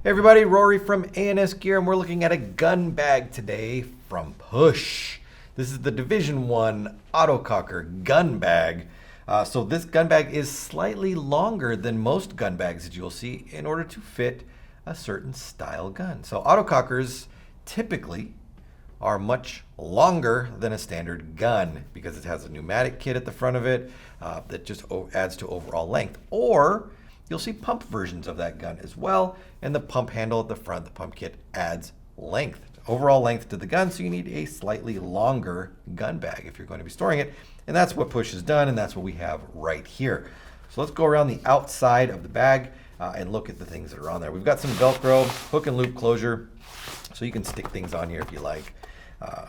Hey everybody, Rory from A&S Gear, and we're looking at a gun bag today from Push. This is the Division 1 Autococker gun bag. So this gun bag is slightly longer than most gun bags that you'll see in order to fit a certain style gun. So autocockers typically are much longer than a standard gun because it has a pneumatic kit at the front of it that just adds to overall length. Or you'll see pump versions of that gun as well, and the pump handle at the front, the pump kit, adds length, overall length to the gun, so you need a slightly longer gun bag if you're going to be storing it, and that's what Push has done, and that's what we have right here. So let's go around the outside of the bag and look at the things that are on there. We've got some Velcro, hook and loop closure, so you can stick things on here if you like.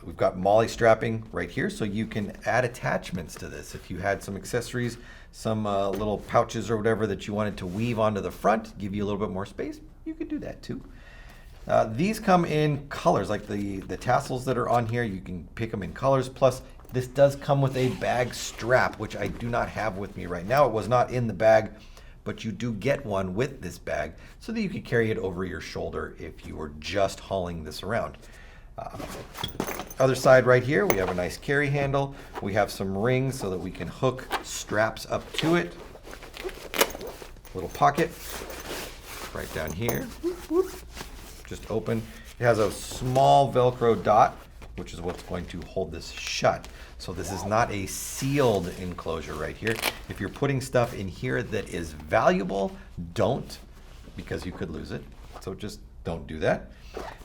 We've got MOLLE strapping right here, so you can add attachments to this. If you had some accessories, some little pouches or whatever that you wanted to weave onto the front, give you a little bit more space, you could do that too. These come in colors, like the tassels that are on here, you can pick them in colors. Plus, this does come with a bag strap, which I do not have with me right now. It was not in the bag, but you do get one with this bag so that you can carry it over your shoulder if you were just hauling this around. Other side right here, we have a nice carry handle. We have some rings so that we can hook straps up to it. Little pocket right down here. Just open. It has a small Velcro dot, which is what's going to hold this shut. So this is not a sealed enclosure right here. If you're putting stuff in here that is valuable, don't, because you could lose it. So just don't do that.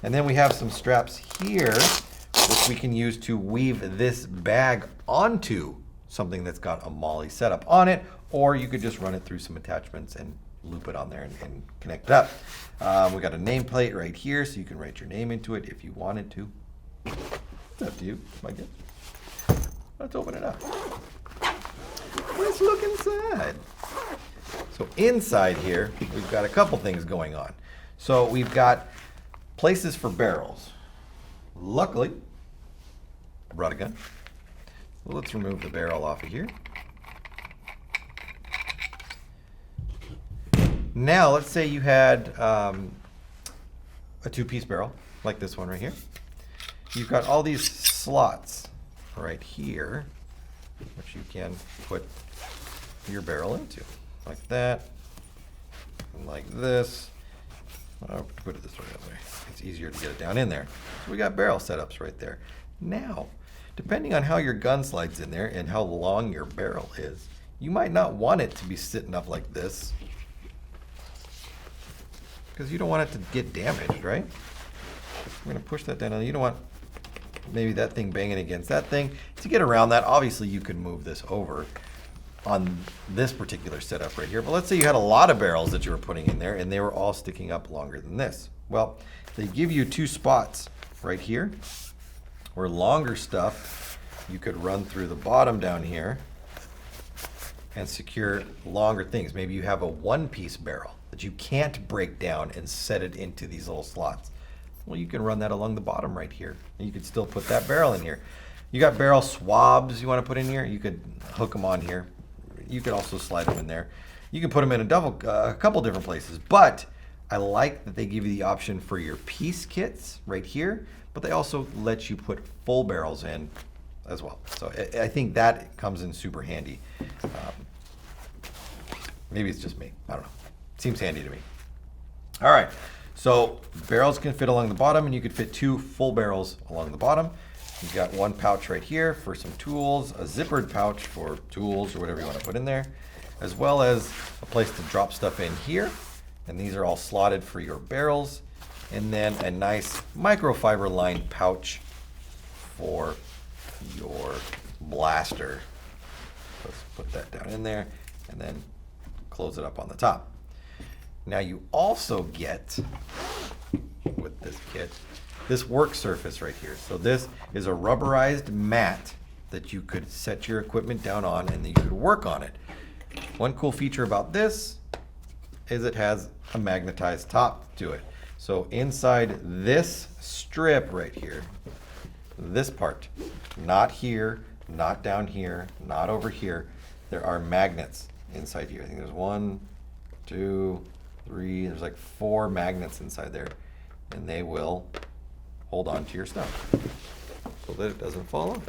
And then we have some straps here, which we can use to weave this bag onto something that's got a MOLLE setup on it, or you could just run it through some attachments and loop it on there and connect it up. We got a nameplate right here, so you can write your name into it if you wanted to. It's up to you, I guess. Let's open it up. Let's look inside. So inside here, we've got a couple things going on. So we've got places for barrels. Luckily, I brought a gun. So let's remove the barrel off of here. Now, let's say you had a two-piece barrel, like this one right here. You've got all these slots right here, which you can put your barrel into, like that, and like this. I'll put it this way, that way. It's easier to get it down in there. So we got barrel setups right there. Now, depending on how your gun slides in there and how long your barrel is, you might not want it to be sitting up like this, because you don't want it to get damaged, right? We're going to push that down. You don't want maybe that thing banging against that thing. To get around that, obviously you could move this over on this particular setup right here. But let's say you had a lot of barrels that you were putting in there and they were all sticking up longer than this. Well, they give you two spots right here where longer stuff you could run through the bottom down here and secure longer things. Maybe you have a one-piece barrel that you can't break down and set it into these little slots. Well, you can run that along the bottom right here, and you could still put that barrel in here. You got barrel swabs you want to put in here, you could hook them on here. You could also slide them in there. You can put them in a couple different places, but I like that they give you the option for your piece kits right here, but they also let you put full barrels in as well. So I think that comes in super handy. Maybe it's just me, I don't know. It seems handy to me. All right, so barrels can fit along the bottom, and you could fit two full barrels along the bottom. You've got one pouch right here for some tools, a zippered pouch for tools or whatever you want to put in there, as well as a place to drop stuff in here. And these are all slotted for your barrels. And then a nice microfiber lined pouch for your blaster. Let's put that down in there and then close it up on the top. Now you also get, with this kit, this work surface right here. So this is a rubberized mat that you could set your equipment down on and then you could work on it. One cool feature about this is it has a magnetized top to it. So inside this strip right here, this part, not here, not down here, not over here, there are magnets inside here. I think there's 1, 2, 3, there's like 4 magnets inside there, and they will hold on to your stuff so that it doesn't fall off.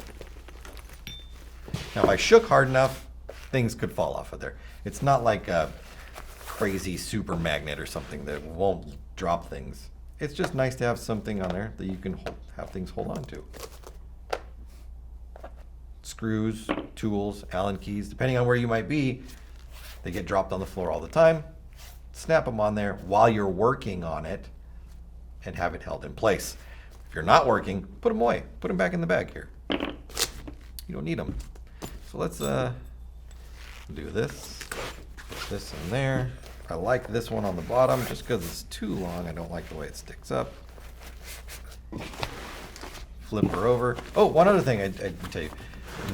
Now, if I shook hard enough, things could fall off of there. It's not like a crazy super magnet or something that won't drop things. It's just nice to have something on there that you can have things hold on to. Screws, tools, Allen keys, depending on where you might be, they get dropped on the floor all the time. Snap them on there while you're working on it and have it held in place. If you're not working, put them away. Put them back in the bag here. You don't need them. So let's do this in there. I like this one on the bottom just because it's too long. I don't like the way it sticks up. Flip her over. Oh, one other thing I'd tell you.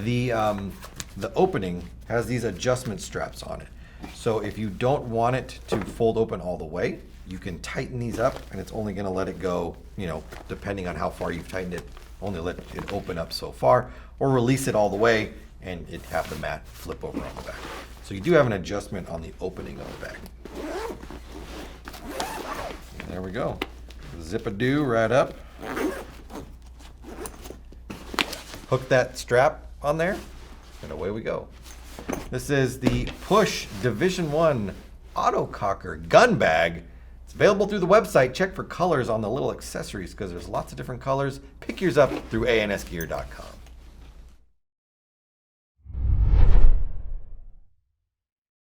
The opening has these adjustment straps on it. So if you don't want it to fold open all the way, you can tighten these up and it's only going to let it go, you know, depending on how far you've tightened it, only let it open up so far, or release it all the way and it have the mat flip over on the back. So you do have an adjustment on the opening of the bag. And there we go. Zip-a-doo right up. Hook that strap on there and away we go. This is the Push Division 1 Autococker gun bag. It's available through the website. Check for colors on the little accessories because there's lots of different colors. Pick yours up through ansgear.com.